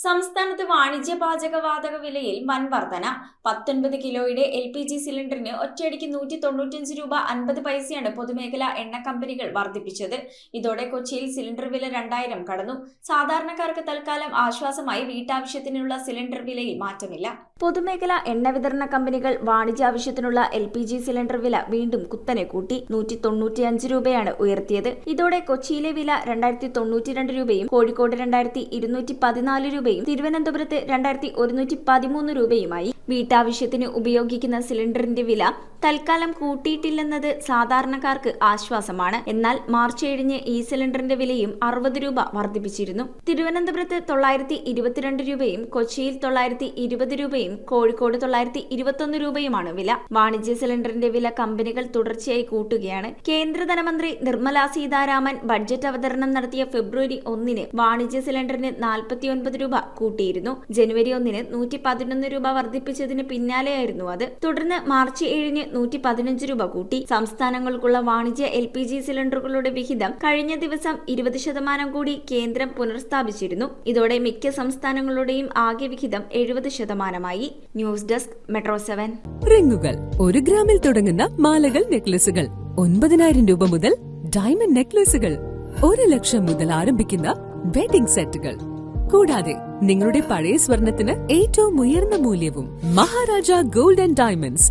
സംസ്ഥാനത്ത് വാണിജ്യ പാചകവാതക വിലയിൽ വൻ വർധന. 19 കിലോയുടെ LPG സിലിണ്ടറിന് ഒറ്റയടിക്ക് 195 രൂപ 50 പൈസയാണ് പൊതുമേഖലാ എണ്ണ കമ്പനികൾ വർദ്ധിപ്പിച്ചത്. ഇതോടെ കൊച്ചിയിൽ സിലിണ്ടർ വില 2000 കടന്നു. സാധാരണക്കാർക്ക് തൽക്കാലം ആശ്വാസമായി വീട്ടാവശ്യത്തിനുള്ള സിലിണ്ടർ വിലയിൽ മാറ്റമില്ല. പൊതുമേഖലാ എണ്ണ വിതരണ കമ്പനികൾ വാണിജ്യാവശ്യത്തിനുള്ള LPG സിലിണ്ടർ വില വീണ്ടും കുത്തനെ കൂട്ടി 195 രൂപയാണ് ഉയർത്തിയത്. ഇതോടെ കൊച്ചിയിലെ വില 2092 രൂപയും കോഴിക്കോട് 2214 രൂപയും തിരുവനന്തപുരത്ത് 2113 രൂപയുമായി. വീട്ടാവശ്യത്തിന് ഉപയോഗിക്കുന്ന സിലിണ്ടറിന്റെ വില തൽക്കാലം കൂട്ടിയിട്ടില്ലെന്നത് സാധാരണക്കാർക്ക് ആശ്വാസമാണ്. എന്നാൽ മാർച്ച് 7-ന് ഈ സിലിണ്ടറിന്റെ വിലയും 60 രൂപ വർദ്ധിപ്പിച്ചിരുന്നു. തിരുവനന്തപുരത്ത് 922 രൂപയും കൊച്ചിയിൽ 920 രൂപയും കോഴിക്കോട് 921 രൂപയുമാണ് വില. വാണിജ്യ സിലിണ്ടറിന്റെ വില കമ്പനികൾ തുടർച്ചയായി കൂട്ടുകയാണ്. കേന്ദ്ര ധനമന്ത്രി നിർമ്മല സീതാരാമൻ ബഡ്ജറ്റ് അവതരണം നടത്തിയ ഫെബ്രുവരി 1-ന് വാണിജ്യ സിലിണ്ടറിന് 49 രൂപ കൂട്ടിയിരുന്നു. ജനുവരി 1-ന് 111 രൂപ വർദ്ധിപ്പിച്ചതിന് പിന്നാലെയായിരുന്നു അത്. തുടർന്ന് മാർച്ച് 7-ന് 115 രൂപ കൂട്ടി. സംസ്ഥാനങ്ങൾക്കുള്ള വാണിജ്യ LPG സിലിണ്ടറുകളുടെ വിഹിതം കഴിഞ്ഞ ദിവസം 20% കൂടി കേന്ദ്രം പുനഃസ്ഥാപിച്ചിരുന്നു. ഇതോടെ മിക്ക സംസ്ഥാനങ്ങളുടെയും ആകെ വിഹിതം 70%. News desk metro 7. റിങ്ങുകൾ 1 ഗ്രാമിൽ തുടങ്ങുന്ന മാലകൾ, നെക്ലസുകൾ 9000 രൂപ മുതൽ ഡയമണ്ട് നെക്ലസുകൾ 1 ലക്ഷം മുതൽ ആരംഭിക്കുന്ന വെഡിംഗ് സെറ്റുകൾ. കൂടാതെ നിങ്ങളുടെ പഴയ സ്വർണത്തിന് ഏറ്റവും ഉയർന്ന മൂല്യവും. Maharaja gold and diamonds